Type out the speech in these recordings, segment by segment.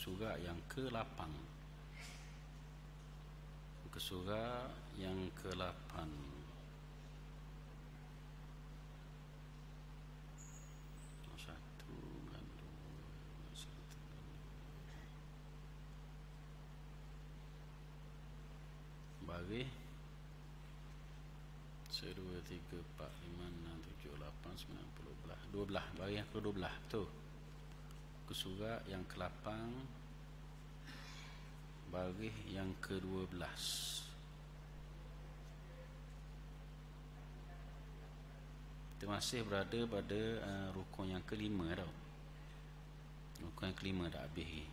surat yang ke-8. Muka surat yang ke-8. Bagi 1, 2, 3, 4, 5, 6, 7, 8, 9, 10, 12. Bagi yang ke-12. Betul. Muka surat yang ke-8 bagi yang ke-12. Kita masih berada pada rukun yang ke-5 tau. Rukun yang ke-5 dah habis.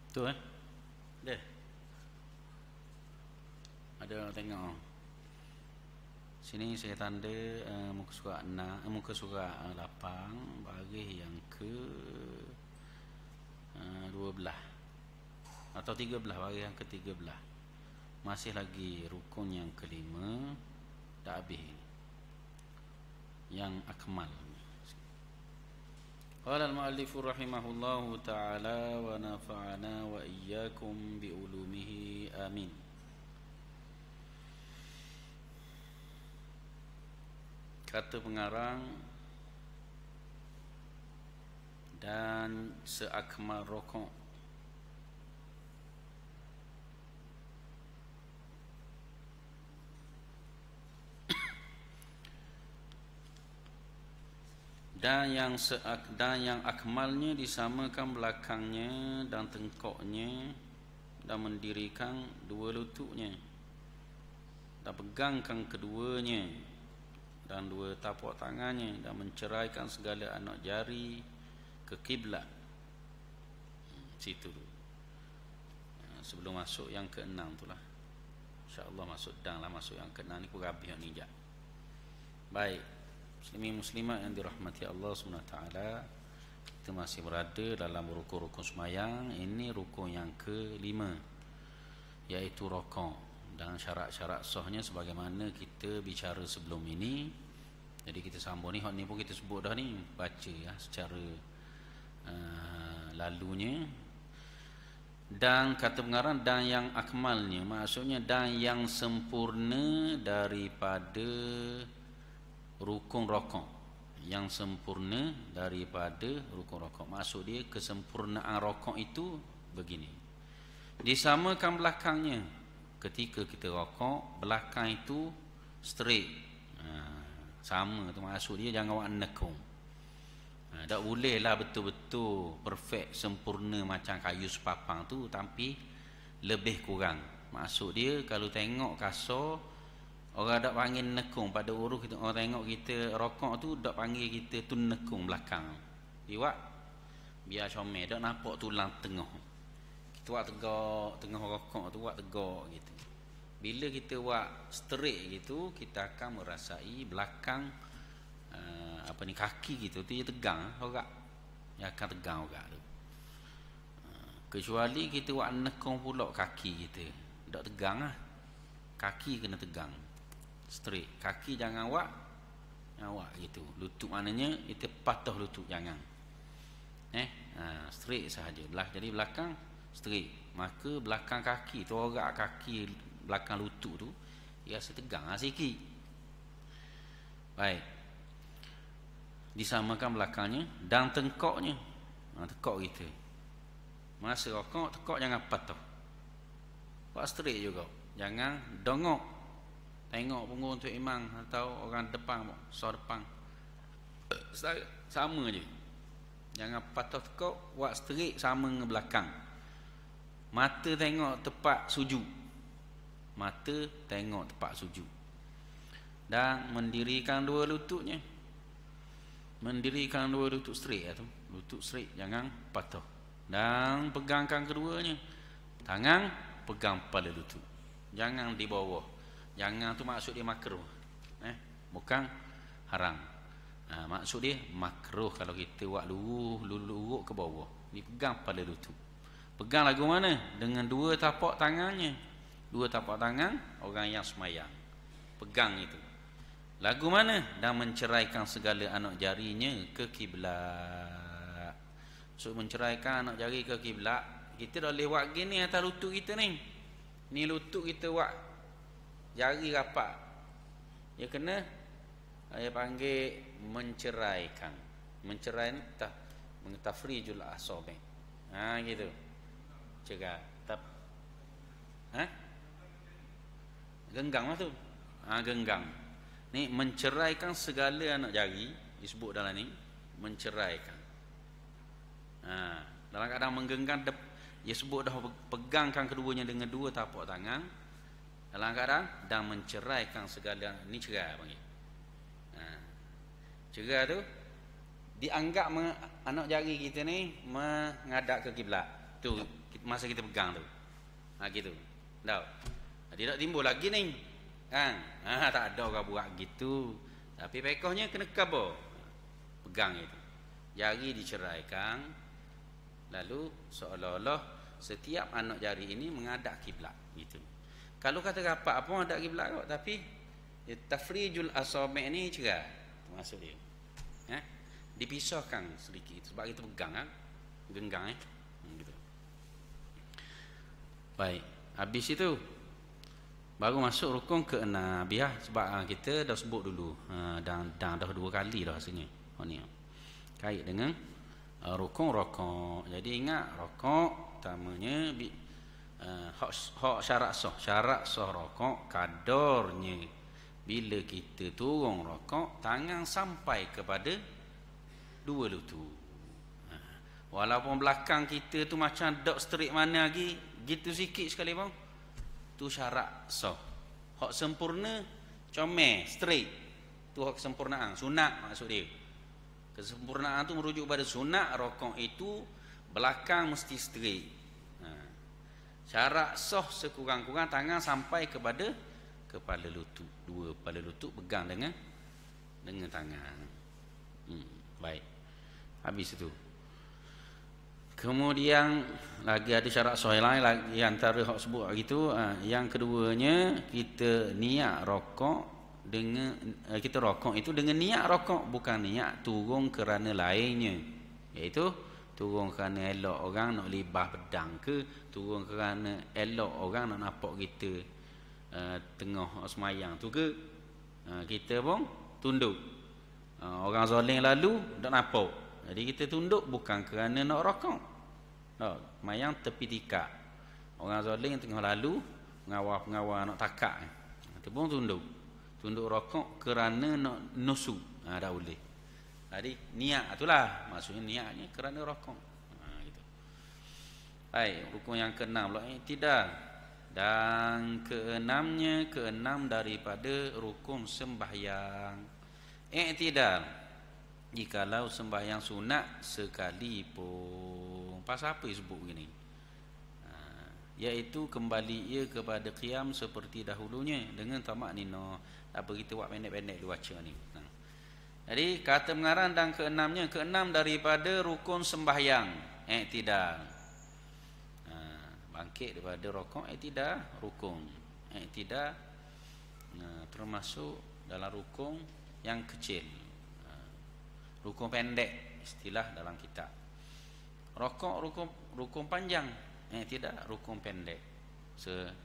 Betul kan? Dah. Ada orang tengok. Sini saya tanda muka surat 6, muka surat 8 bagi yang ke 12 atau 13, bagi yang ke 13. Masih lagi rukun yang ke-5 dah habis. Yang akmal. Qala al-muallif rahimahullahu ta'ala wa nafa'ana wa iyyakum bi ulumihi amin. Kata pengarang, dan seakmal rokok. Dan yang akmalnya disamakan belakangnya dan tengkoknya, dan mendirikan dua lututnya, dan pegangkan keduanya dan dua tapak tangannya, dan menceraikan segala anak jari ke kiblat. Situ dulu. Sebelum masuk yang ke-6 itulah. InsyaAllah masuk dan lah masuk yang ke-6 ni pun habis ni jap. Baik. Muslimin muslimat yang dirahmati Allah SWT, kita masih berada dalam rukun-rukun semayang. Ini rukun yang ke-5, iaitu rokok, dan syarat-syarat sahnya sebagaimana kita bicara sebelum ini. Jadi kita sambung ni, hak ni pun kita sebut dah ni, baca ya secara lalunya. Dan kata pengarang, dan yang akmalnya, maksudnya dan yang sempurna daripada rukun rokok, yang sempurna daripada rukun rokok. Maksud dia kesempurnaan rokok itu begini, disamakan belakangnya. Ketika kita rokok, belakang itu straight, sama tu maksud dia. Jangan awak nekung. Tak boleh lah betul-betul perfect sempurna macam kayu sepapang tu, tapi lebih kurang. Maksud dia kalau tengok kasar, orang tak panggil nekung. Pada urus kita, orang tengok kita rokok tu tak panggil kita tu nekung belakang. Iwak biar comel, tak nampak tulang tengah. Kita buat tegak tengah rokok tu, buat tegak gitu. Bila kita buat straight gitu, kita akan merasai belakang kaki gitu tu dia tegang orang. Dia akan tegang orang tu. Kecuali kita buat nekung pula kaki kita, tak tegang lah. Kaki kena tegang straight. Kaki jangan awak gitu. Lutut maknanya itu patuh lutut, jangan straight sahaja. Jadi belakang straight, maka belakang kaki tu, orang kaki belakang lutut tu dia rasa tegang sikit. Baik, disamakan belakangnya dan tengkoknya. Tengkok kita masa rokok, tengkok jangan patuh, buat straight juga. Jangan dongok tengok punggung tu imam atau orang depan, sor depan, sama je. Jangan patah tekuk, buat straight sama dengan belakang. Mata tengok tepat sujud, mata tengok tepat sujud. Dan mendirikan dua lututnya, mendirikan dua lutut straight tu, lutut straight, jangan patah. Dan pegangkan keduanya, tangan pegang pada lutut, jangan di bawah. Jangan tu maksud dia makruh, bukan haram. Maksud dia makruh kalau kita buat luruk ke bawah. Dia pegang pada lutut. Pegang lagu mana? Dengan dua tapak tangannya. Dua tapak tangan orang yang semayang, pegang itu. Lagu mana? Dan menceraikan segala anak jarinya ke kiblat. So menceraikan anak jari ke kiblat, kita dah lewat gini atas lutut kita ni. Ni lutut kita buat jari rapat. Ya kena saya panggil menceraikan. Mencerai ni tafrijul asabi. Ha gitu. Cegah. Genggang lah tu. Genggang. Ni menceraikan segala anak jari disebut dalam ni, menceraikan. Dalam keadaan menggenggam, dia sebut dah pegangkan keduanya dengan dua tapak tangan dalam keadaan dan menceraikan segala. Ni cerai panggil. Cerai tu dianggap anak jari kita ni menghadap ke kiblat. Tu masa kita pegang tu. Gitu. Tahu. Dia tak timbul lagi ni. Kan? Tak ada orang buat gitu. Tapi pekohnya kena kabur. Pegang itu. Jari diceraikan. Lalu seolah-olah setiap anak jari ini menghadap kiblat gitu. Kalau kata rapat apa menghadap kiblat kok, tapi tafrijul asabi' ni cerai. Maksud dia. Dipisahkan sedikit sebab kita pegang kan. Genggang gitu. Baik, habis itu baru masuk rukun ke-6 ya, sebab kita dah sebut dulu dan dah 2 kali dah rasanya. Ni kait dengan rukun rokok. Jadi ingat rokok utamanya hak syarat sah rokok kadarnya bila kita turun rokok tangan sampai kepada 2 lutut. Walaupun belakang kita tu macam dok straight mana lagi, gitu sikit sekali bang. Tu syarat sah. Hak sempurna comel straight. Tu hak kesempurnaan, sunat maksud dia. Kesempurnaan tu merujuk pada sunat rokok itu belakang mesti straight. Syarat sah sekurang-kurang tangan sampai kepada kepala lutut. 2 kepala lutut pegang dengan tangan. Baik. Habis itu. Kemudian lagi ada syarat sahih lain lagi antara hak sebut gitu. Yang keduanya kita niat rokok dengan kita rokok itu dengan niat rokok, bukan niat turun kerana lainnya. Iaitu turun kerana elok orang nak libah pedang ke, turun kerana elok orang nak nampak kita tengah semayang tu ke, kita pun tunduk. Orang zalim lalu tak nampak. Jadi kita tunduk bukan kerana nak rokok. Mayang tepi tikar. Orang zalim tengah lalu, pengawal-pengawal nak takak. Itu pun tunduk. Tunduk rokok kerana nak nusuk. Tak boleh. Jadi niat itulah. Maksudnya niatnya kerana rokok. Gitu. Baik, rukun yang ke-6 pula i'tidal. Dan ke-6 daripada rukun sembahyang. I'tidal. Jikalau sembahyang sunat sekalipun. Pasal apa disebut begini? Iaitu kembali ia kepada qiyam seperti dahulunya dengan tamak nino. Apa kita buat pendek-pendek dia baca ni. Jadi kata pengarang dan ke-6 daripada rukun sembahyang i'tidal. Bangkit daripada rukun i'tidal, rukun i'tidal termasuk dalam rukun yang kecil. Rukun pendek istilah dalam kitab. Rukun panjang, tidak rukun pendek.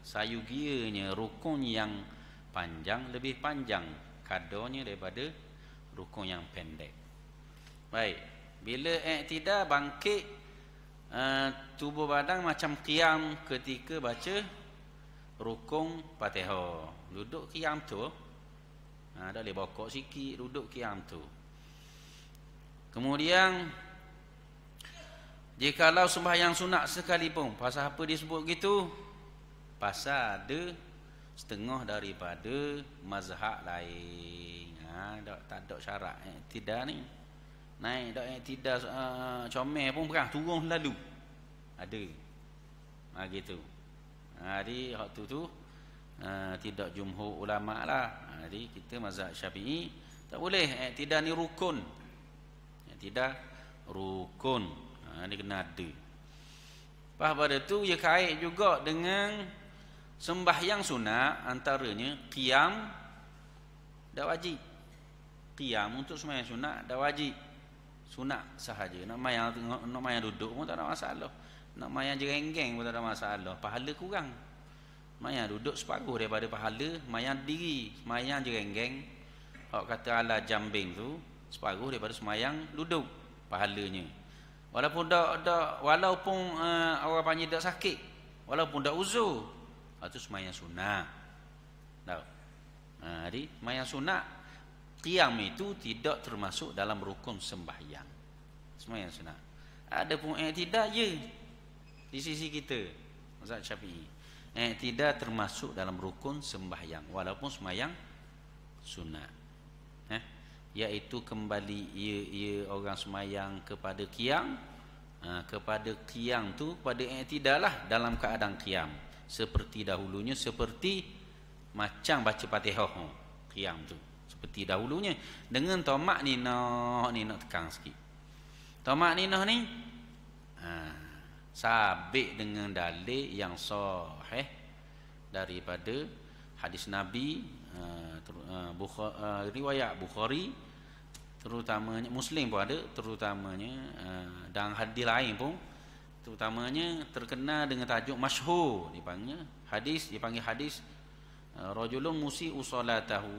Sayugianya rukun yang panjang lebih panjang kadarnya daripada rukun yang pendek. Baik, bila tidak bangkit tubuh badan macam qiyam ketika baca rukun Fatihah. Duduk qiyam tu, dah boleh bokok sikit, duduk qiyam tu. Kemudian jikalau sembahyang sunat sekalipun, pasal apa disebut gitu? Pasal ada setengah daripada mazhab lain. Tak ada syarat i'tidal ni. Naik dak i'tidal comel pun perang turun lalu. Ada. Gitu. Jadi hak tu tidak jumhur ulama lah. Jadi kita mazhab Syafi'i tak boleh i'tidal ni rukun. Tidak rukun. Ini kena ada. Lepas pada tu ia kait juga dengan sembahyang sunat, antaranya qiyam tak wajib. Qiyam untuk sembahyang sunat tak wajib. Sunat sahaja. Nak mayang duduk pun tak ada masalah. Nak mayang jerenggeng pun tak ada masalah. Pahala kurang. Mayang duduk separuh daripada pahala mayang diri. Mayang jerenggeng, hak kata ala jambing tu, separuh daripada semayang duduk pahalanya. Walaupun orang panggil tak sakit, walaupun tak uzur, itu semayang sunat. Tahu? Jadi semayang sunat, qiyam itu tidak termasuk dalam rukun sembahyang. Semayang sunat. Ada pun i'tidal je di sisi kita, mazhab Syafi'i. I'tidal termasuk dalam rukun sembahyang walaupun semayang sunat. Iaitu kembali ia orang semayang kepada qiyam, kepada qiyam tu, kepada i'tidal lah dalam keadaan qiyam seperti dahulunya, seperti macam baca Fatihah qiyam tu seperti dahulunya dengan tamak ninah. Ni nak tekan sikit. Tamak ninah ni sabit dengan dalil yang sahih daripada hadis Nabi, riwayat Bukhari terutamanya, Muslim pun ada terutamanya, dan hadis lain pun terutamanya terkenal dengan tajuk masyhur dipanggil hadis rajulun musii'u salatahu,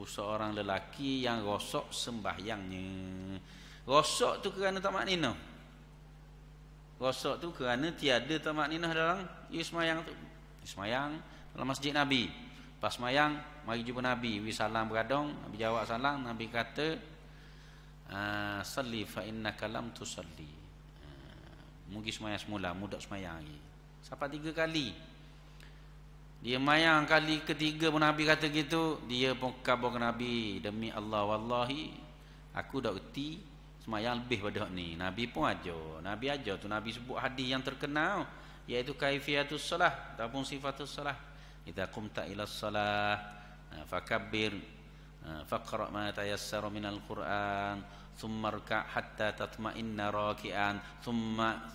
seorang lelaki yang rosak sembahyangnya. Rosak tu kerana tamak ninah. Rosak tu kerana tiada tamak ninah dalam sembahyang tu. Sembahyang dalam masjid Nabi. Pas sembahyang mari jumpa Nabi, wi salam beradong, Nabi jawab salam, Nabi kata salli fa innaka lam tusalli. Mugi sembahyang semula, mudak sembahyang lagi. Sampai 3 kali. Dia mayang kali ketiga pun Nabi kata gitu, dia pun khabar ke Nabi, demi Allah wallahi aku dak reti sembahyang lebih pada hak ni. Nabi pun ajar. Nabi ajar tu, Nabi sebut hadis yang terkenal iaitu kaifiyatus solah ataupun sifatus solah. Idza qumta ila shalah fakabbir faqra ma tayassara minal Qur'an thumma rka' hatta tatma'inna raki'an thumma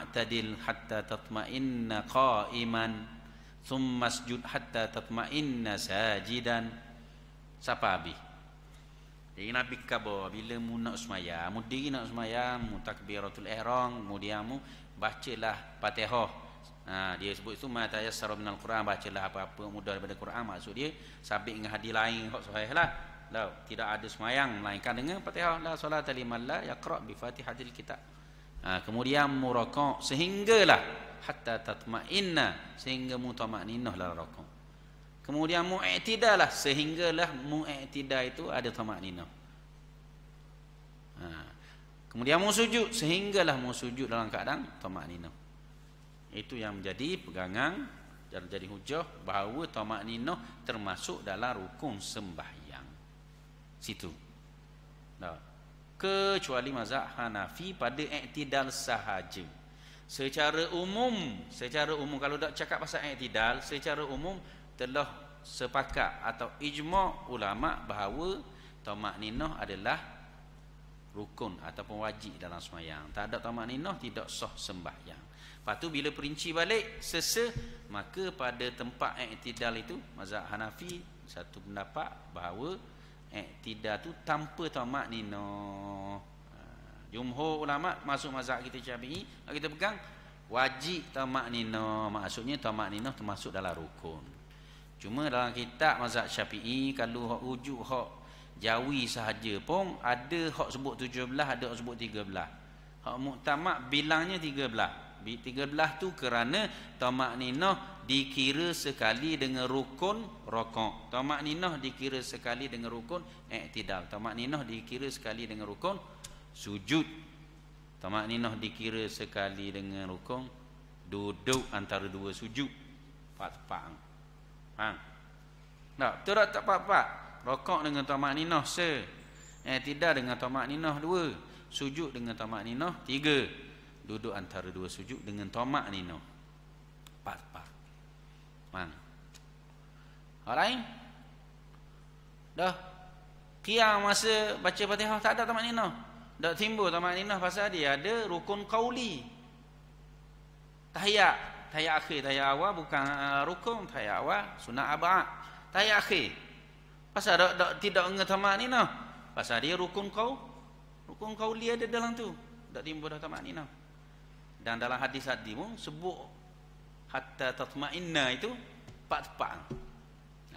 i'tadil hatta tatma'inna qa'iman thumma isjud hatta tatma'inna sajidan. Siapa habis? Jadi Nabi khabar bila mu nak sembahyang, mu diri nak sembahyang, mu takbiratul ihram, kemudian mu bacalah Fatihah. Dia sebut itu ma tayassara minal Quran, bacalah apa-apa mudah daripada Quran. Maksud dia sabit dengan hadis lain hak sahihlah. Tidak ada sembahyang melainkan dengan Fatihah. La salata liman la yaqra bi Fatihatil kitab. Kemudian mu raka' sehinggalah hatta tatma'inna, sehingga mu tamakninah dalam raka'. Kemudian mu i'tidal lah, sehinggalah mu i'tidal itu ada tamakninah. Kemudian mu sujud, sehinggalah mu sujud dalam keadaan tamakninah. Itu yang menjadi pegangan dan jadi hujah bahawa tamakninah termasuk dalam rukun sembahyang. Situ. Kecuali mazhab Hanafi pada i'tidal sahaja. Secara umum kalau tak cakap pasal i'tidal, secara umum telah sepakat atau ijma' ulama bahawa tamakninah adalah rukun ataupun wajib dalam sembahyang. Tak ada tamakninah tidak sah sembahyang. Lepas tu bila perinci balik maka pada tempat i'tidal itu mazhab Hanafi satu pendapat bahawa i'tidal tu tanpa tamakninah. Jumhur ulama masuk mazhab kita Syafi'i, kita pegang wajib tamakninah. Maksudnya tamakninah termasuk dalam rukun. Cuma dalam kitab mazhab Syafi'i kalau hak rujuk hak Jawi sahaja pun ada hak sebut 17, ada hak sebut 13. Hak muktamad bilangnya 13. 13 tu kerana tamakninah dikira sekali dengan rukun raka'. Tamakninah dikira sekali dengan rukun i'tidal. Tamakninah dikira sekali dengan rukun sujud. Tamakninah dikira sekali dengan rukun duduk antara dua sujud. Tepat. Tak tepat. Rokok dengan tamakninah i'tidal dengan tamakninah 2, sujud dengan tamakninah 3, duduk antara dua sujud dengan tamakninah 4. Hal lain dah qiyam masa baca Fatihah tak ada tamakninah. Dak timbul tamakninah pasal dia ada rukun qauli tahiyat. tahiyat akhir, tahiyat awal bukan rukun, tahiyat awal sunat arba'ah. Tahiyat akhir. Pasal tidak ngeh tamak ni noh. Pasal dia rukun qauli ada dalam tu. Tak timbul dah tamak ni noh. Dan dalam hadis pun sebut hatta tatma'inna itu tepat.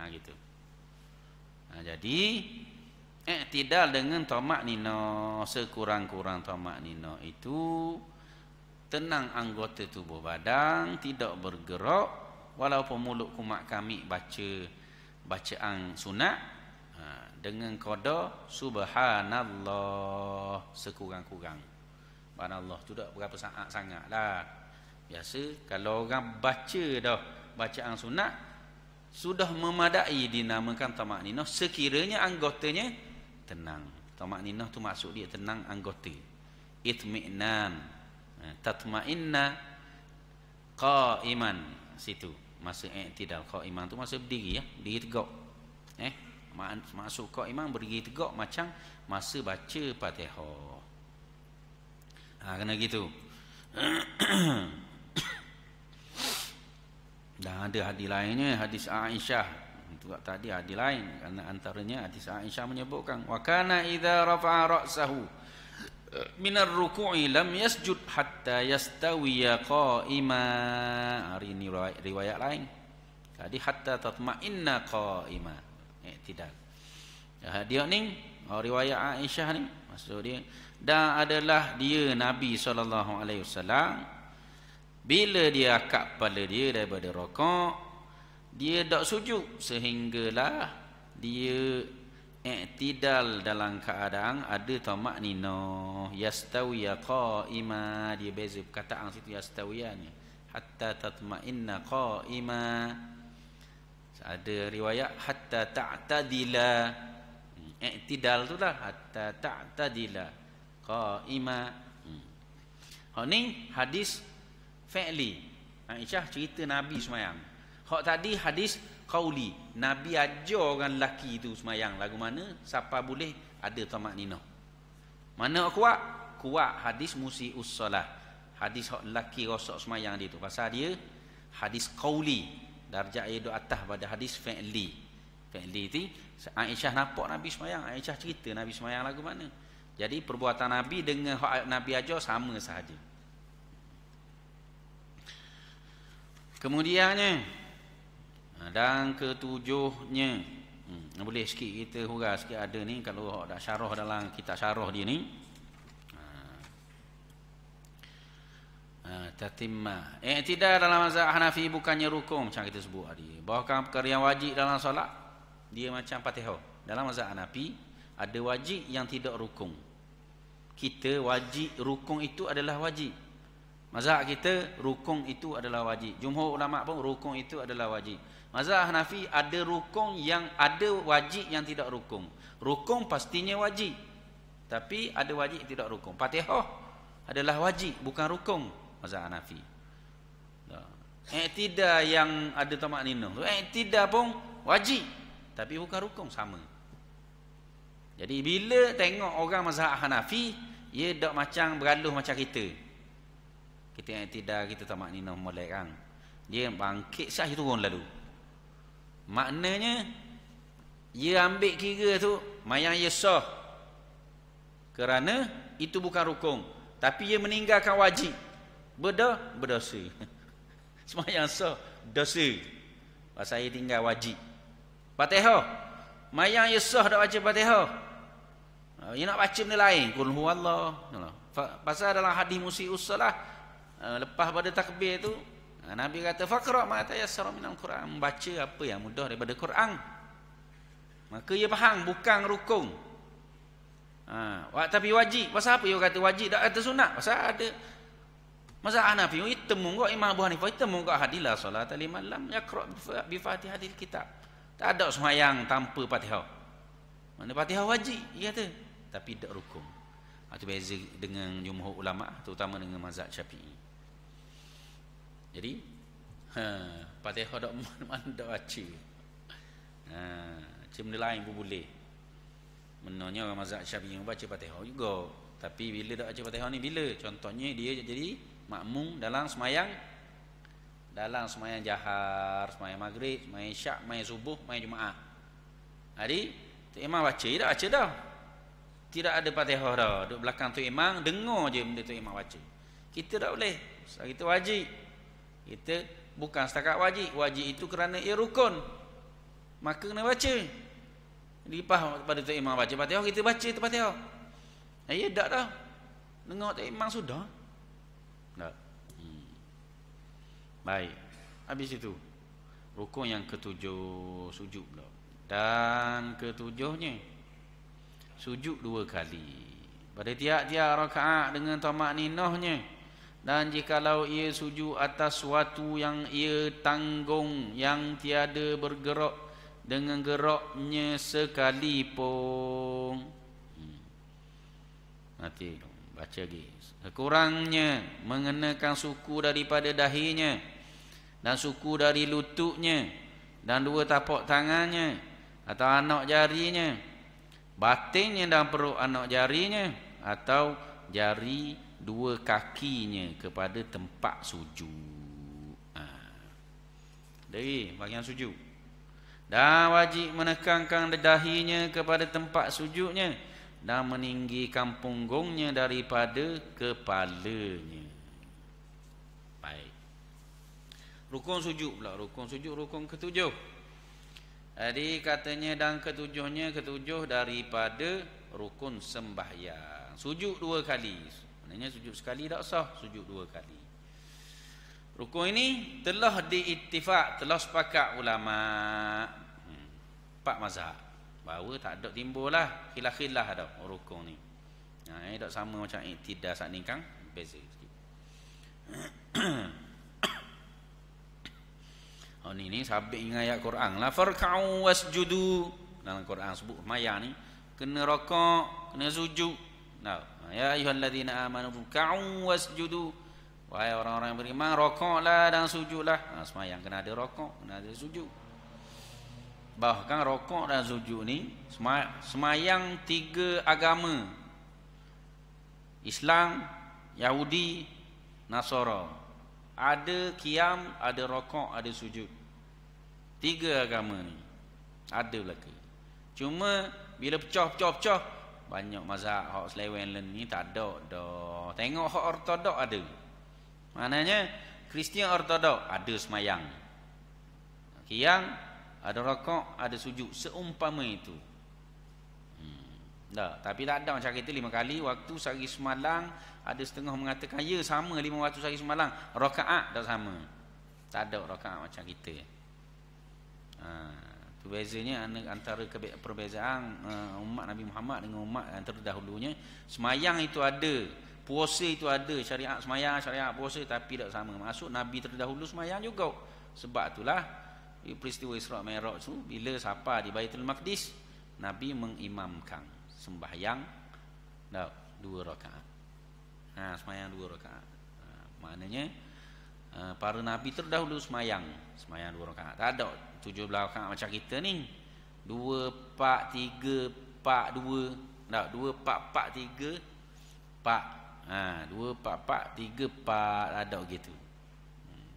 Gitu. Jadi i'tidal dengan tamak nino, sekurang-kurang tamak nino itu tenang anggota tubuh badan, tidak bergerak, walaupun mulut kumat kami baca bacaan sunat dengan qada subhanallah sekurang-kurang. Subhanallah tu tak berapa sangatlah. Biasa kalau orang baca dah bacaan sunat sudah memadai dinamakan tamak nino sekiranya anggotanya tenang. Tamak nino tu maksud dia tenang anggota. Itmi'nan. Tatma'inna qa'iman, situ masa i'tidal. Qa'iman tu masa berdiri ya, berdiri tegak. Maksud qa'iman berdiri tegak macam masa baca Fatihah. Kena gitu. Dan ada hadis lainnya, hadis Aisyah. Untuk tadi hadis lain, kerana antaranya hadis Aisyah menyebutkan wa kana idza rafa'a ra'sahu minar ruku'i lam yasjud hatta yastawiya qa'ima. Hari ini riwayat lain. Tadi hatta tatma'inna qa'ima. I'tidal. Dia ni riwayat Aisyah ni maksud dia, dan adalah dia Nabi SAW bila dia angkat kepala dia daripada rakaat, dia tak sujud sehinggalah dia i'tidal dalam keadaan ada tamak nino. Yastawiya qa'ima, dia beza perkataan situ yastawiya ni. Hatta tatma'inna qa'ima. Ada riwayat hatta ta'tadila. I'tidal tu lah hatta ta'tadila qa'ima. Ni hadis fi'li. Aisyah cerita Nabi semayang. Hak tadi hadis qauli. Nabi ajar orang lelaki tu semayang lagu mana siapa boleh ada tamak nino. Mana kuat? Kuat hadis musi'us solah. Hadis hak lelaki rosak semayang dia tu. Pasal dia hadis qauli. Darjah dia duduk atas pada hadis fi'li. Fi'li tu Aisyah nampak Nabi semayang. Aisyah cerita Nabi semayang lagu mana. Jadi perbuatan Nabi dengan hak Nabi ajar sama sahaja. Kemudiannya dan ketujuhnya, boleh sikit kita hurah sikit ada ni kalau hak dah syarah dalam kitab syarah dia ni. Tatimma. I'tidal dalam mazhab Hanafi bukannya rukun macam kita sebut tadi. Bahkan perkara yang wajib dalam solat dia macam Fatihah. Dalam mazhab Hanafi ada wajib yang tidak rukun. Kita wajib rukun itu adalah wajib. Mazhab kita rukun itu adalah wajib. Jumhur ulama pun rukun itu adalah wajib. Mazhab Hanafi ada rukun yang ada wajib yang tidak rukun. Rukun pastinya wajib. Tapi ada wajib tidak rukun. Fatihah adalah wajib bukan rukun mazhab Hanafi. I'tidal yang ada tamak nino. I'tidal pun wajib tapi bukan rukun, sama. Jadi bila tengok orang mazhab Hanafi, dia tak macam beraluh macam kita. Kita i'tidal, kita tamak nino molek kan. Dia bangkit sah turun lalu. Maknanya dia ambil kira tu mayang ia sah. Kerana itu bukan rukun, tapi ia meninggalkan wajib. Berdosa. Semayang sah dosa. Pasal ia tinggal wajib. Fatihah, mayang ia sah dak baca Fatihah. Ia nak baca benda lain, qul huwallah. Pasal dalam hadis musi'us solah, lepas pada takbir tu Nabi kata faqra ma tayassara minal Quran, membaca apa yang mudah daripada Quran. Maka ia faham bukan rukun. Tapi wajib. Pasal apa dia kata wajib tak kata sunat? Pasal ada mazhab Hanafi temu kok Imam Abu Hanifah temu kok hadilah solat liman lam yaqra bi Fatihahil kitab. Tak ada sembahyang tanpa Fatihah. Mana Fatihah wajib dia kata, tapi tak rukun. Itu beza dengan jumhur ulama, terutama dengan mazhab Syafi'i. Jadi Fatihah tak mana tak baca. Macam benda lain pun boleh. Menurutnya orang mazhab Syafi'i baca Fatihah juga. Tapi bila tak baca Fatihah ni bila? Contohnya dia jadi makmum dalam semayang dalam sembahyang jahar, sembahyang maghrib, sembahyang isyak, sembahyang subuh, sembahyang Jumaat. Jadi Tok Imam baca, tak baca dah. Tidak ada Fatihah dah. Duduk belakang Tok Imam, dengar je benda Tok Imam baca. Kita tak boleh. Kita wajib. Kita bukan setakat wajib. Wajib itu kerana ia rukun. Maka kena baca. Lipah pada Tok Imam baca Fatihah, kita baca tu Fatihah. Ya tak dah. Dengar Tok Imam sudah. Tak. Baik. Habis itu rukun yang ketujuh, sujud pula. Dan ketujuhnya sujud 2 kali pada tiap-tiap rakaat dengan tamakninahnya. Dan jikalau ia sujud atas suatu yang ia tanggung, yang tiada bergerak dengan geraknya sekalipun. Nanti baca lagi. Sekurangnya mengenakan suku daripada dahinya dan suku dari lututnya dan 2 tapak tangannya atau anak jarinya, batinnya dan perut anak jarinya, atau jari 2 kakinya kepada tempat sujud. Dari bahagian sujud. Dan wajib menekankan dahinya kepada tempat sujudnya dan meninggikan punggungnya daripada kepalanya. Baik. Rukun sujud pula. Rukun sujud, rukun ketujuh. Jadi katanya dan ketujuh daripada rukun sembahyang. Sujud 2 kali. Maknanya sujud sekali tak sah, sujud 2 kali. Rukun ini telah diittifaq, telah sepakat ulama 4 mazhab. Bahawa tak ada timbullah khilaf-khilaf dah rukun ni. Ini tak sama macam iktidal saat ni kan, beza sikit. Ini sabit dengan ayat Quran lah, farka'u wasjudu. Dalam Quran sebut maya ni kena rokok, kena sujud. Nah, ya ayyuhalladzina amanu ruk'u wasjudu. Wahai orang-orang yang beriman, rokoklah dan sujudlah. Sembahyang kena ada rokok, kena ada sujud. Bahkan rokok dan sujud ni sembahyang 3 agama, Islam, Yahudi, Nasara. Ada qiyam, ada rokok, ada sujud. 3 agama ni ada belaka. Cuma bila pecah banyak mazhab hak selewen ni tak ada dah. Tengok hak ortodok ada. Maknanya Kristian ortodok ada semayang, qiyam, ada rokok, ada sujud, seumpama itu. Tapi tak ada macam kita 5 kali waktu sehari semalam. Ada setengah mengatakan ya sama 5 waktu sehari semalam, rakaat tak sama. Tak ada rakaat macam kita. Tu bezanya antara perbezaan umat Nabi Muhammad dengan umat yang terdahulunya. Semayang itu ada, puasa itu ada, syariat semayang, syariat puasa, tapi tak sama. Maksud Nabi terdahulu semayang juga. Sebab itulah peristiwa Isra' Mi'raj tu, bila siapa di Baitul Maqdis, Nabi mengimamkan sembahyang 2 rakaat. Semayang 2 rakaat. Maknanya para Nabi terdahulu semayang 2 rakaat. Tak ada 17 rakaat macam kita ni. 2, 4, 3, 4, 2. 2, 4, 4, 3, 4. 2, 4, 4, 3, 4. Ada gitu.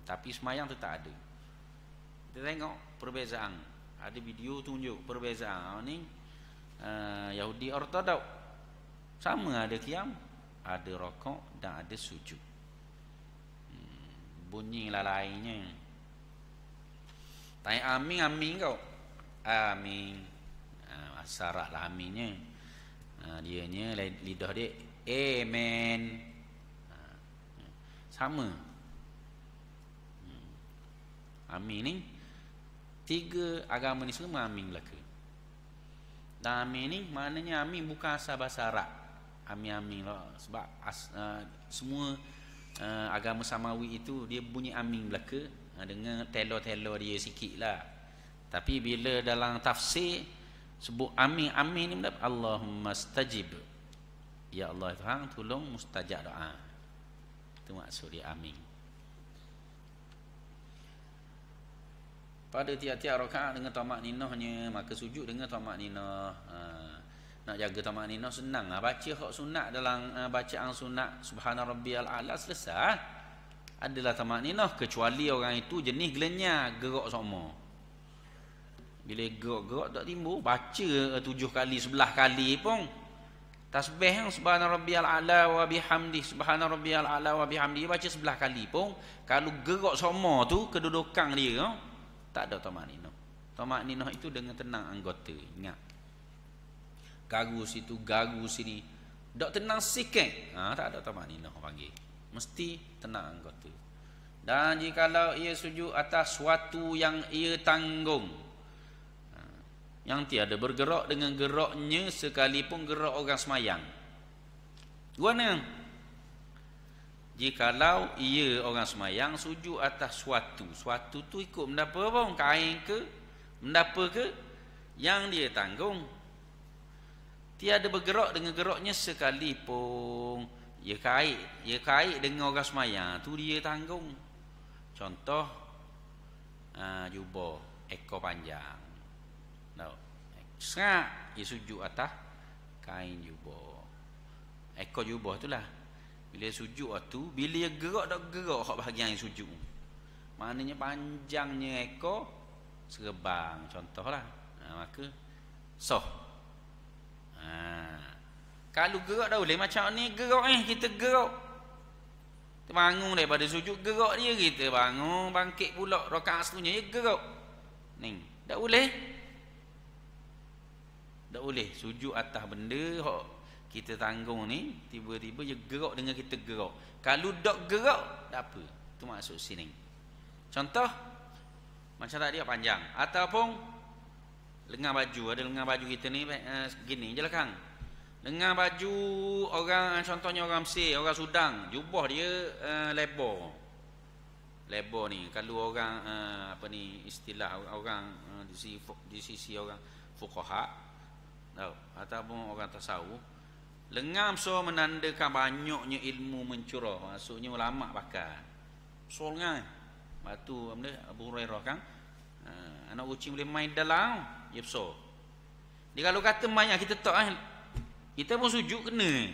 Tapi semayang tu tak ada. Kita tengok perbezaan. Ada video tunjuk perbezaan ni. Yahudi ortodok sama, ada qiyam, ada rokok dan ada sujud. Bunyi lainnya. Tanya amin kau. Amin. Syarat lah aminnya. Dianya lidah dia amen. Sama. Amin ni 3 agama ni semua amin belaka. Dan amin ni maknanya amin bukan asal bahasa Arab. Amin lah. Sebab semua agama samawi itu dia bunyi amin belaka, dengan telo-telo dia sikit lah. Tapi bila dalam tafsir sebut amin ni mendapat Allahumma stajib, ya Allah Tuhan tolong mustajab doa. Itu maksud dia amin. Pada tiap-tiap rakaat dengan tamakninahnya, maka sujud dengan tamakninah. Nak jaga tamakninah senang lah. Baca hak sunat dalam bacaan sunat subhana rabbiyal a'la selesai. adalah tamak ninah, kecuali orang itu jenis gelenyar, gerak sama. Bila gerak-gerak tak timbul, baca 7 kali 11 kali pun tasbih yang subhana rabbiyal a'la wa bihamdi, subhana rabbiyal a'la wa bihamdi, baca 11 kali pun kalau gerak sama tu kedudukan dia tak ada tamak ninah. Tamak ninah itu dengan tenang anggota. Ingat, garu situ, garu sini, tak tenang sikit, tak ada tamak ninah panggil. Mesti tenang anggota. Dan jikalau ia sujud atas suatu yang ia tanggung, yang tiada bergerak dengan geraknya sekalipun gerak orang semayang. Gimana? Jikalau ia orang semayang sujud atas suatu tu ikut mendapa pun, kain ke mendapa ke yang dia tanggung, tiada bergerak dengan geraknya sekalipun. Ya kait dengan orang semayang tu dia tanggung. Contoh jubah ekor panjang. Tahu? Serak dia sujud atas kain jubah. Ekor jubah itulah. Bila sujud tu, bila dia gerak tak gerak hak bahagian yang sujud. Maknanya panjangnya ekor serebang contohlah. Maka soh. Kalau gerak dah boleh macam ni, gerak kita gerak. Kita bangun daripada sujud, gerak dia, kita bangun bangkit pula rakaat seterusnya dia gerak. Ni, tak boleh. Tak boleh sujud atas benda hak kita tanggung ni, tiba-tiba dia gerak dengan kita gerak. Kalau tak gerak, tak apa. Itu maksud sini. Contoh macam tadi panjang, ataupun lengan baju, ada lengan baju kita ni gini je lah Kang. Lengan baju orang, contohnya orang Mesir, orang Sudan, jubah dia lebar. Lebar ni kalau orang apa ni istilah orang di sisi orang fuqaha ataupun orang tasawuf, lengan so menandakan banyaknya ilmu mencurah. Maksudnya ulama pakai so lengan batu Abu Hurairah kan, anak kucing boleh main dalam dia besar. Dia kalau kata banyak kita tak kita pun sujud kena.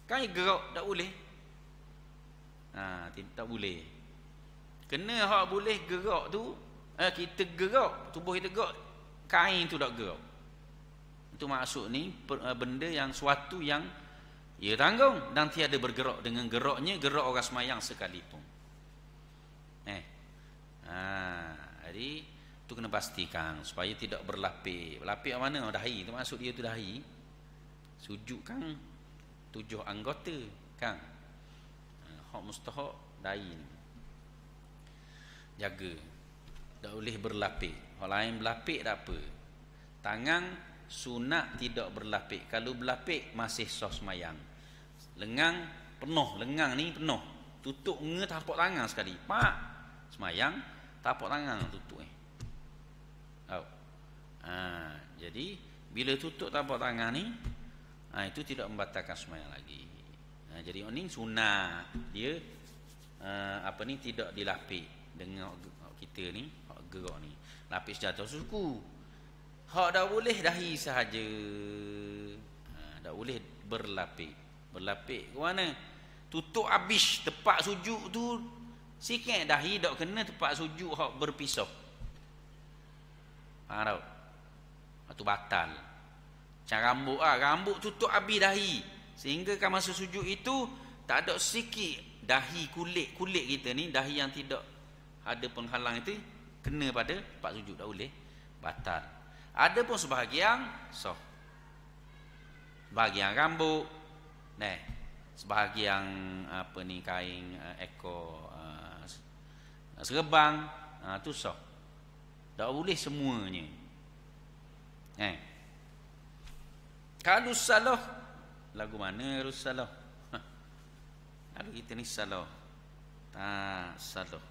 Kan gerak tak boleh. Tak boleh. Kena hak boleh gerak tu, kita gerak, tubuh kita gerak, kain tu tak gerak. Itu maksud ni benda yang suatu yang ia tanggung dan tiada bergerak dengan geraknya gerak orang semayang sekalipun. Jadi tu kena pastikan supaya tidak berlapik. Berlapik mana? Dahi tu maksud dia tu dahi. Sujud kan 7 anggota kan. Hak mustahak dahi ni. Jaga. Tak boleh berlapik. Hak lain berlapik tak apa. Tangan sunat tidak berlapik. Kalau berlapik masih sah semayang. Lengan penuh, lengan ni penuh. Tutup tapak tangan sekali. Pak semayang tapak tangan tutup jadi bila tutup tapak tangan ni itu tidak membatalkan semayang lagi. Jadi ini sunat dia tidak dilapik dengan kita ni gerak ni. Lapis jatuh suku. Hak dah boleh dahi sahaja. Tak boleh berlapik. Berlapik ke mana? Tutup habis tempat sujud tu sikit dahi tak kena tempat sujud hak berpisah. Faham tak? Itu batal. Macam rambut rambut tutup habis dahi. Sehingga kan masa sujud itu tak ada sikit dahi kulit kita ni, dahi yang tidak ada penghalang itu kena pada tempat sujud, tak boleh. Batal. Ada pun sebahagian sah. Sebahagian rambut, sebahagian kain ekor serebang, tu sah. Tak boleh semuanya. Kalau salah, lagu mana harus salah? Kalau kita ni salah, salah,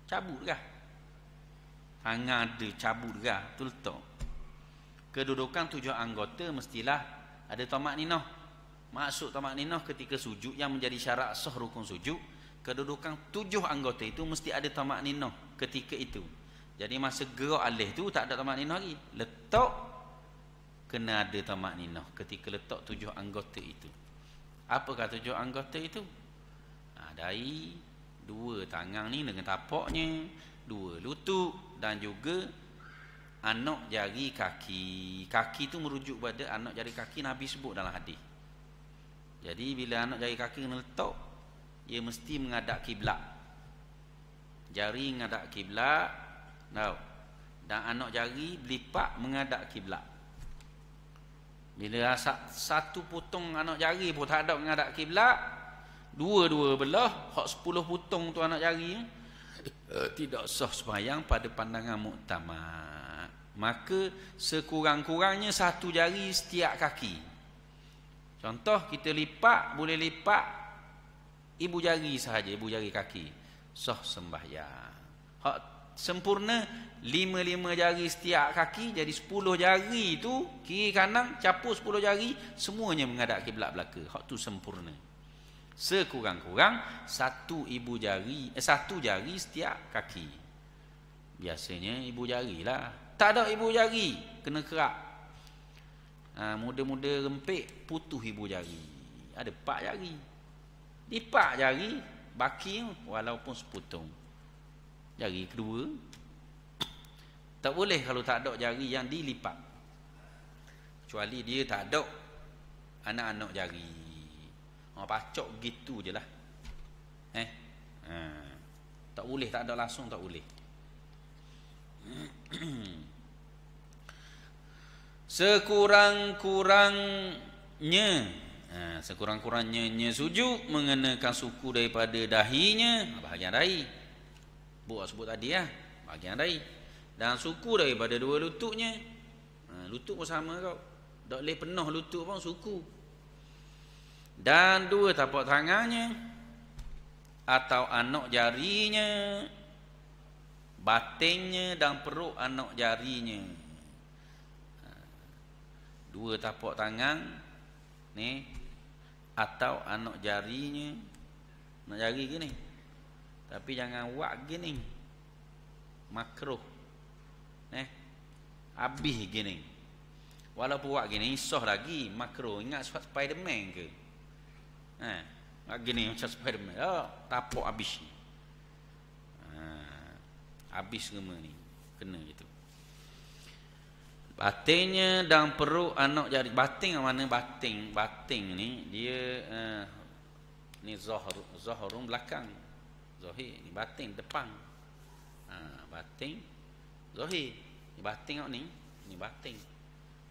cabut kah? Tangan ada cabut kah? Tu letak. Kedudukan 7 anggota mestilah ada tamak ninah. Maksud tamak ninah ketika sujud yang menjadi syarat sah rukun sujud, kedudukan 7 anggota itu mesti ada tamak ninah ketika itu. Jadi masa gerak alih tu tak ada tamak ninah lagi. Letak kena ada tamak ninah ketika letak 7 anggota itu. Apakah 7 anggota itu? Dahi, dua tangan ni dengan tapaknya, dua lutut dan juga anak jari kaki. Kaki tu merujuk pada anak jari kaki Nabi sebut dalam hadis. Jadi bila anak jari kaki kena letak, ia mesti menghadap kiblat. Jari menghadap kiblat, tahu. Dan anak jari berlipat menghadap kiblat. Bila satu potong anak jari pun tak ada menghadap kiblat, dua-dua belah, hak 10 potong tu anak jari, tidak sah sembahyang pada pandangan muktamad. Maka sekurang-kurangnya satu jari setiap kaki. Contoh kita lipat, boleh lipat ibu jari sahaja, ibu jari kaki, sah sembahyang. Hak sempurna 5 jari setiap kaki, jadi 10 jari tu kiri kanan capur 10 jari semuanya menghadap kiblat belaka. Hak tu sempurna. Sekurang-kurang satu jari setiap kaki. Biasanya ibu jari lah. Tak ada ibu jari, kena kerak. Muda-muda rempik putus ibu jari. Ada 4 jari. Di 4 jari baki walaupun sepotong. Jari kedua tak boleh kalau tak ada jari yang dilipat. Kecuali dia tak ada anak-anak jari. Pacok gitu je lah. Tak boleh, tak ada langsung tak boleh. Sekurang-kurangnya sujud mengenakan suku daripada dahinya, bahagian dahi. Buat sebut tadi lah, bahagian dahi. Dan suku daripada dua lututnya. Lutut pun sama kau. Tak boleh penuh lutut pun suku. Dan dua tapak tangannya atau anak jarinya, batinnya dan perut anak jarinya. Dua tapak tangan ni atau anak jarinya. Anak jari gini. Tapi jangan buat gini. Makruh. Habis gini. Walaupun buat gini sah lagi, makruh. Ingat Spiderman ke? Buat gini macam Spiderman. Tapak habis ni. Habis semua ni. Kena gitu. Batinnya dan perut anak jari. Batin mana batin? Batin ni dia ni zahrun belakang. Zahir ni batin depan. Batin zahir. Ni batin kau ni. Ni batin.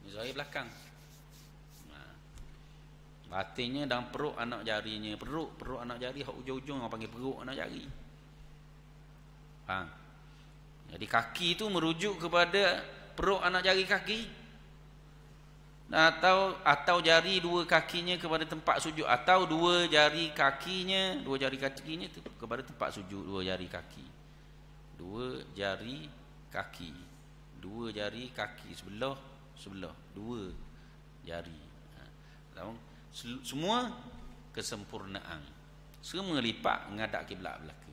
Ni zahir belakang. Batinnya dan perut anak jarinya. Perut anak jari hak ujung-ujung orang panggil perut anak jari. Faham? Jadi kaki tu merujuk kepada perut anak jari kaki, atau jari dua kakinya kepada tempat sujud, atau dua jari kakinya tu kepada tempat sujud. Dua jari kaki sebelah dua jari. Semua kesempurnaan, semua lipat menghadap kiblat belaka.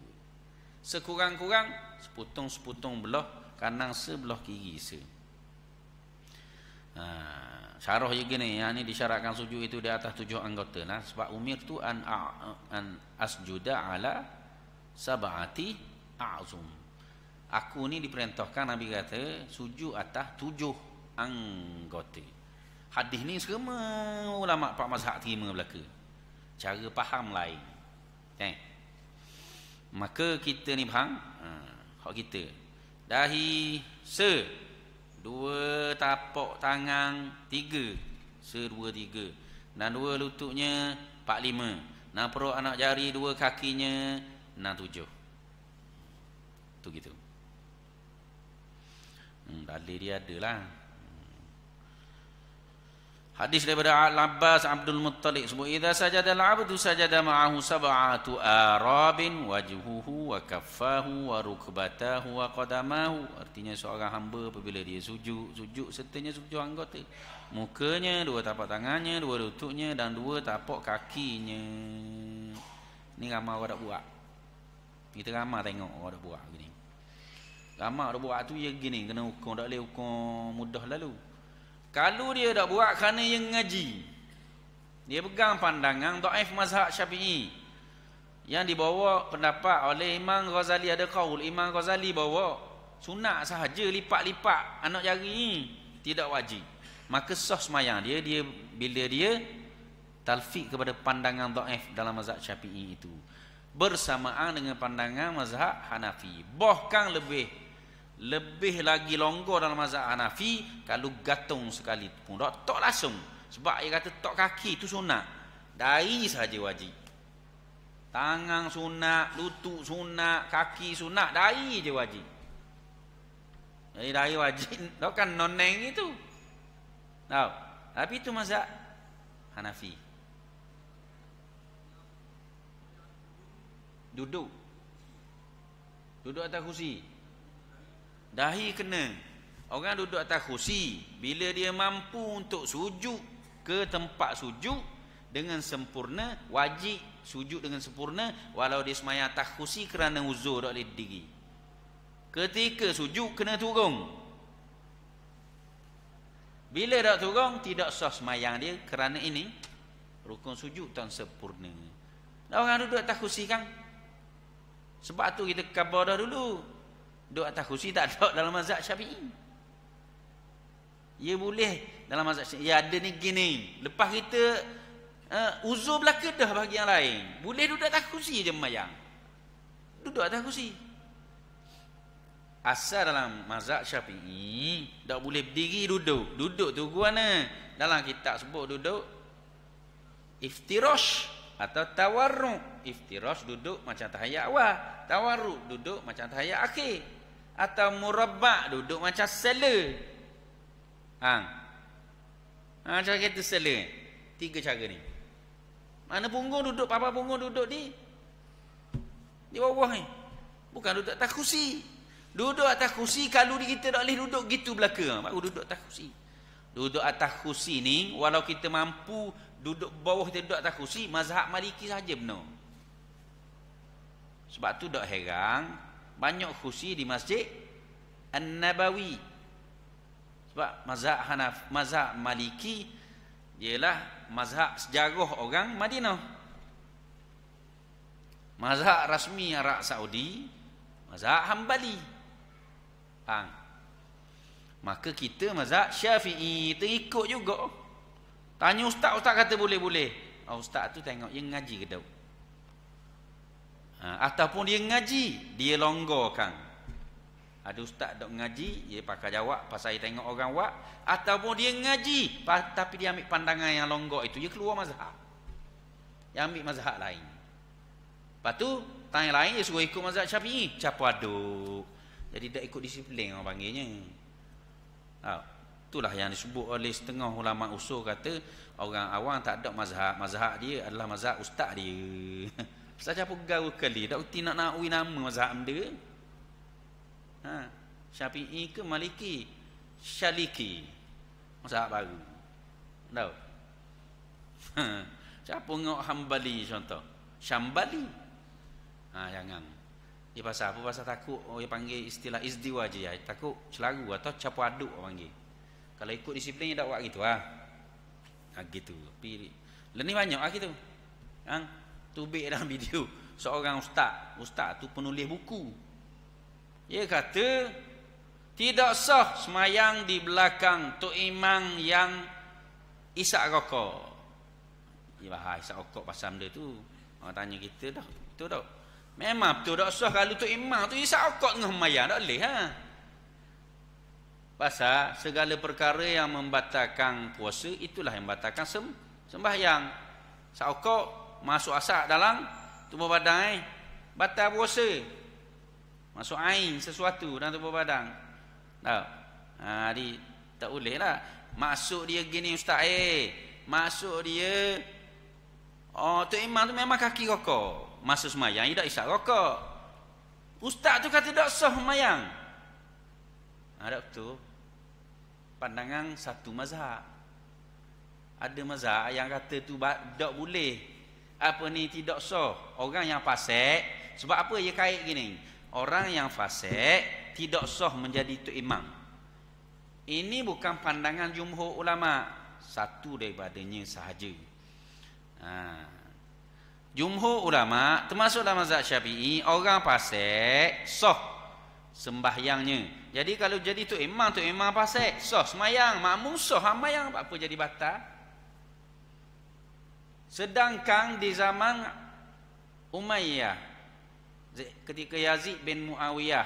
Sekurang-kurang sepotong belah kanan sebelah kiri se. Syarah je gini, yang ni disyaratkan sujud itu di atas 7 anggota lah. Sebab umir tu an asjuda ala sab'ati a'zum. Aku ni diperintahkan, Nabi kata, sujud atas 7 anggota. Hadis ni semua ulama pak mazhab terima belaka. Cara faham lain. Maka kita ni faham, hak kita. Dahi se, 2 tapak tangan 3, se 2 3, dan 2 lututnya 4 5, dan perut anak jari 2 kakinya 6 7. Tu gitu. Dalil dia adalah hadis daripada Al-Abbas Abdul Muttalib sebut, idza sajada al-'abdu sajada ma'ahu sab'atu arabin wajhuhu wa kaffahu wa rukbatahu wa qadamahu. Artinya seorang hamba apabila dia sujud sertanya sujud anggota. Mukanya, 2 tapak tangannya, 2 lututnya dan 2 tapak kakinya. Ni ramai orang dak buat. Kita ramai tengok orang dak buat gini. Ramai dak buat tu ya gini, kena hukum, tak boleh hukum mudah lalu. Kalau dia tak buat kerana yang ngaji, dia pegang pandangan dhaif mazhab Syafi'i, Yang dibawa pendapat oleh Imam Ghazali, ada qaul Imam Ghazali bawa sunat sahaja lipat-lipat anak jari ni, tidak wajib. Maka sah semayang dia bila dia talfiq kepada pandangan dhaif dalam mazhab Syafi'i itu, bersamaan dengan pandangan mazhab Hanafi. Bahkan lebih lagi longgar dalam mazhab Hanafi kalau gantung sekali pun tak langsung. Sebab dia kata tok kaki itu sunat, dahi saja wajib. Tangan sunat, lutut sunat, kaki sunat, dahi je wajib. Jadi dahi wajib, tak kan noneng itu. Tahu? Tapi itu mazhab Hanafi. Duduk atas kursi, dahi kena. Orang duduk atas kursi, bila dia mampu untuk sujud ke tempat sujud dengan sempurna, wajib sujud dengan sempurna walau dia semayang atas kursi kerana uzur tak boleh berdiri. Ketika sujud kena turun. Bila tak turun, tidak sah semayang dia kerana ini rukun sujud tak sempurna. Orang duduk atas kursi kan, sebab tu kita khabar dah dulu, duduk atas kursi tak ada dalam mazhab Syafi'i. Ya boleh dalam mazhab Syafi'i, ya ada ni gini. Lepas kita uzur belaka dah bagi yang lain, boleh duduk atas kursi je memayang. Duduk atas kursi. Asal dalam mazhab Syafi'i tak boleh berdiri duduk. Duduk tu mana? Dalam kitab sebut duduk iftirash atau tawarruk. Iftirash duduk macam tahiyat awal, tawarruk duduk macam tahiyat akhir, atau murabba' duduk macam sela. Macam kita sela. Tiga cara ni. Mana punggung duduk, papa punggung duduk di bawah ni. Bukan duduk atas kursi. Duduk atas kursi kalau kita tak boleh duduk gitu belaka, baru duduk atas kursi. Duduk atas kursi ni walau kita mampu duduk bawah, kita duduk atas kursi, mazhab Maliki saja benar. Sebab tu tak heran banyak kursi di Masjid An-Nabawi. Sebab mazhab Maliki ialah mazhab sejarah orang Madinah. Mazhab rasmi Arab Saudi mazhab Hambali. Maka kita mazhab Syafi'i terikut juga. Tanya ustaz kata boleh-boleh. Ustaz tu tengok dia ngaji ke tak? Ataupun dia ngaji, dia longgarkan. Ada ustaz dok ngaji, dia pakai jawab pasal dia tengok orang buat, ataupun dia ngaji tapi dia ambil pandangan yang longgar itu, dia keluar mazhab. Dia ambil mazhab lain. Lepas tu tanya lain dia suruh ikut mazhab Syafi'i, campur aduk. Jadi tak ikut disiplin orang panggilnya. Itulah yang disebut oleh setengah ulama usul, kata orang awam tak ada mazhab. Mazhab dia adalah mazhab ustaz dia. Saja apa gaul kali tak reti nak nakui nama mazhab dia. Syafi'i ke Maliki, Syaliki, mazhab baru. Tahu? Siapa ngok Hambali contoh? Syambali. Jangan. Dia pasal apa? Pasal takut dia panggil istilah izdiwa je ya. Takut celaru atau campur aduk orang panggil. Kalau ikut disiplin dia tak buat gitu gitu. Tapi ni banyak gitu. Tubik dalam video seorang ustaz tu penulis buku. Dia kata tidak sah semayang di belakang tok imam yang isap rokok. Ya isap rokok pasal benda tu. Orang tanya kita dah, betul tak? Memang betul tak sah kalau tok imam tu isap rokok tengah semayang, tak boleh Pasal segala perkara yang membatalkan puasa itulah yang membatalkan sembahyang. Isap rokok masuk asap dalam tubuh badan, batal puasa. Masuk air sesuatu dalam tubuh badan. Tahu? Tak boleh lah. Maksud dia gini ustaz, maksud dia tok imam tu memang kaki rokok. Masuk semayang dia tak isap rokok. Ustaz tu kata tak sah semayang. Tak betul. Pandangan satu mazhab. Ada mazhab yang kata tu tak boleh. Apa ni tidak sah. Orang yang fasik, sebab apa dia kait gini? Orang yang fasik tidak sah menjadi tok imam. Ini bukan pandangan jumhur ulama, satu daripadanya sahaja. Jumhur ulama termasuk dalam mazhab Syafi'i, orang fasik sah sembahyangnya. Jadi kalau jadi tu imam fasik sah sembahyang, makmum sah sembahyang, apa jadi batal? Sedangkan di zaman Umayyah, ketika Yazid bin Muawiyah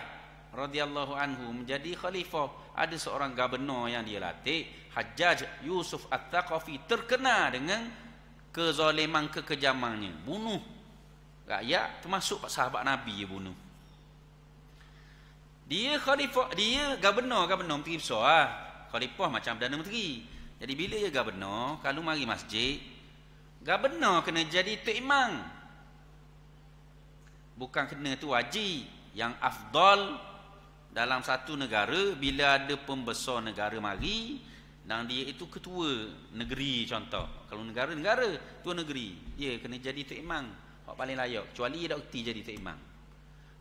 radhiyallahu anhu menjadi khalifah, ada seorang gubernur yang dia latih, Hajjaj Yusuf At-Thaqafi, terkena dengan kezaliman, kekejamannya, bunuh rakyat, termasuk sahabat Nabi dia bunuh. Dia khalifah, dia gubernur menteri besar. Khalifah macam Perdana Menteri. Jadi bila dia gubernur, kalau mari masjid, gubernur kena jadi tok imam. Bukan kena tu wajib. Yang afdal dalam satu negara, bila ada pembesar negara mari dan dia itu ketua negeri contoh. Kalau negara tua negeri, dia kena jadi tok imam. Hak paling layak, kecuali dia tak reti jadi tok imam.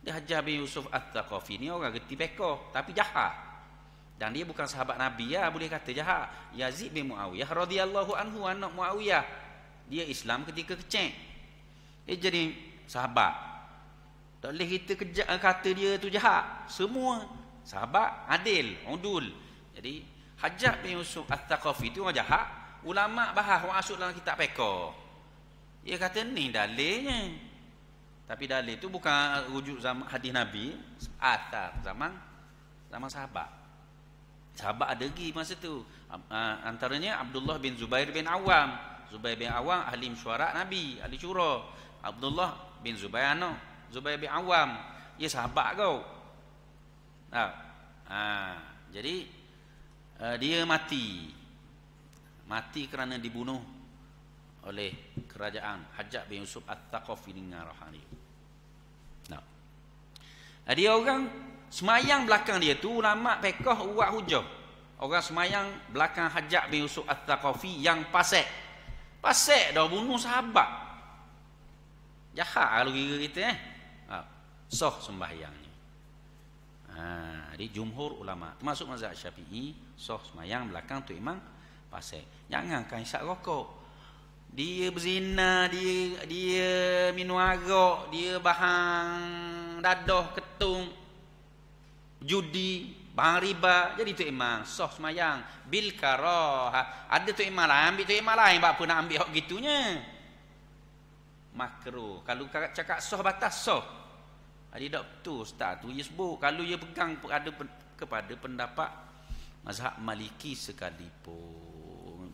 Dia Hajjaj bin Yusuf At-Thaqafi ni orang reti pekoh tapi jahat. Dan dia bukan sahabat Nabi ya, boleh kata jahat. Yazid bin Muawiyah radhiyallahu anhu, anak Muawiyah, dia Islam ketika kecil. Dia jadi sahabat. Tak boleh kita kata dia tu jahat. Semua sahabat adil, udul. Jadi Hajjaj bin Yusuf At-Thaqafi tu orang jahat. Ulama bahas masuk dalam kitab pekoh. Dia kata ni dalilnya. Tapi dalil itu bukan rujuk zaman hadis Nabi, athar zaman sahabat. Sahabat ada lagi masa tu. Antaranya Abdullah bin Zubair bin Awam. Zubair bin Awam ahli mesyuarat Nabi, ahli syura. Abdullah bin Zubair Zubair bin Awam, dia sahabat kau. Jadi dia mati kerana dibunuh oleh kerajaan Hajjaj bin Yusuf At-Thaqafi dengan rohani. Dia orang semayang belakang dia tu, ulama fiqh buat hujah. Orang semayang belakang Hajjaj bin Yusuf At-Thaqafi yang fasik dah bunuh sahabat. Jahat kalau kira kita sah sembahyangnya. Jadi jumhur ulama termasuk mazhab Syafi'i, sah semayang belakang tu imam fasik. Jangan kan isap rokok. Dia berzina, dia minum arak, dia bahang dadah, ketung, judi, bahang riba, jadi tu imam sah semayang bil karahah. Ada tu imam lain, ambil tu imam lain, apa nak ambil hak gitunya? Makruh. Kalau cakap sah batas sah. Ada tak betul ustaz tu dia sebut kalau dia pegang kepada pendapat mazhab Maliki sekalipun.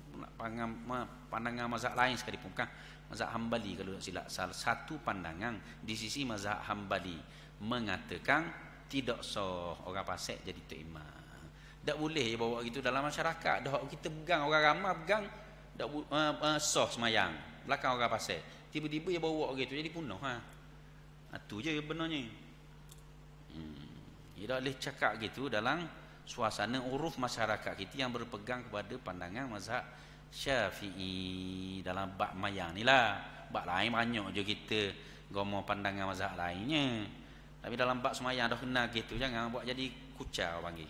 Pandangan mazhab lain sekalipun, bukan mazhab Hambali kalau tak silap. Salah satu pandangan di sisi mazhab Hambali mengatakan tidak sah orang fasik jadi tok imam. Tak boleh dia bawa gitu dalam masyarakat. Dah kita pegang, orang ramai pegang tak sah semayang belakang orang fasik. Tiba-tiba dia bawa gitu jadi bunuh. Itu je benarnya. Dia tak boleh cakap gitu dalam suasana uruf masyarakat kita yang berpegang kepada pandangan mazhab Syafi'i dalam bab mayang ni lah. Bab lain banyak je kita gomo pandangan mazhab lainnya. Tapi dalam bab semayang dah kena gitu, jangan buat jadi kucar panggil.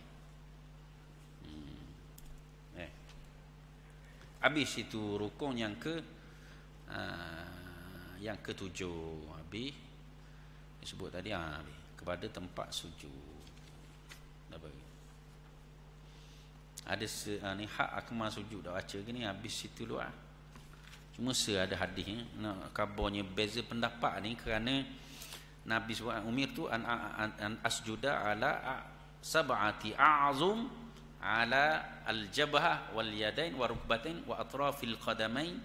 Habis itu rukun yang ketujuh. Habis disebut tadi kepada tempat sujud. Ada ni hak akmal sujud dah baca gini habis situ luar. Cuma ada hadisnya nak kabarnya beza pendapat ni kerana Nabi sebut umir tu an asjuda ala sab'ati a'zum ala al-jabhah wal yadain wa rukbatain wa atrafil qadamain.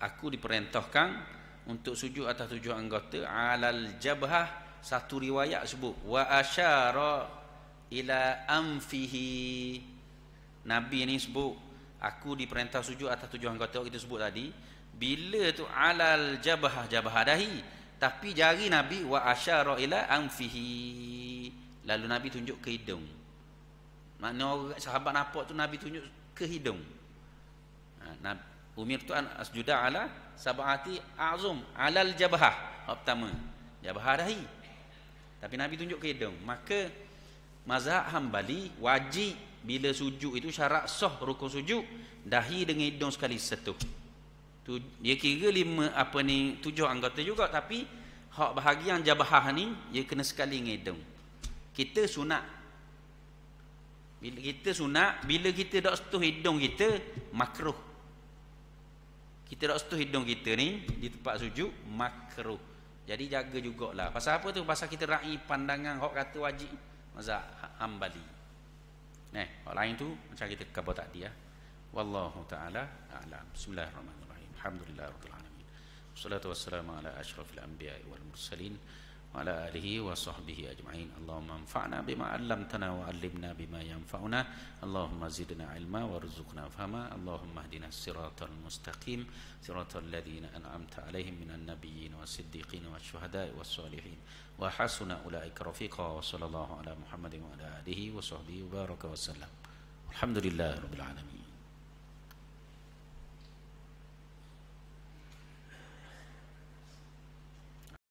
Aku diperintahkan untuk sujud atas 7 anggota alal jabhah. Satu riwayat sebut wa asyara ila amfihi. Nabi ni sebut aku diperintah sujud atas 7 anggota kita sebut tadi. Bila tu alal jabhah, jabhah dahi, tapi jari Nabi wa asyara ila amfihi, lalu Nabi tunjuk ke hidung. Makna sahabat nampak tu Nabi tunjuk ke hidung. Umir tu asjuda ala sab'ati a'zum alal jabhah. Pertama jabhah dahi, tapi Nabi tunjuk ke hidung. Maka mazhab Hambali wajib bila sujud itu syarat sah rukun sujud dahi dengan hidung sekali sentuh. Dia kira 7 anggota juga, tapi hak bahagian jabahah ni dia kena sekali ngedung. Kita sunat. Bila kita dak setuh hidung kita, makruh. Kita dak setuh hidung kita ni di tempat sujud, makruh. Jadi jaga jugalah. Pasal apa tu? Pasal kita raih pandangan hak kata wajib mazhab Hambali. Hak lain tu macam kita khabar tadi ya. Wallahu taala a'lam. Bismillahirrahmanirrahim. Alhamdulillahirabbil alamin. Wassalatu wassalamu ala asyrafil anbiya'i wal mursalin wa ala alihi wa sahbihi ajma'in. Allahumma anfa'na bima 'allamtana wa 'allimna bima yanfa'una. Allahumma zidna 'ilma warzuqna fahma. Allahumma hdina siratal mustaqim, siratal ladzina an'amta 'alaihim minan nabiyyin was-siddiqin wasyuhada'i was-shalihin wa hasuna ulaika rafiqa. Sallallahu ala Muhammadin wa ala alihi wa sahbihi wa baraka wa sallam. Alhamdulillahirabbil alamin.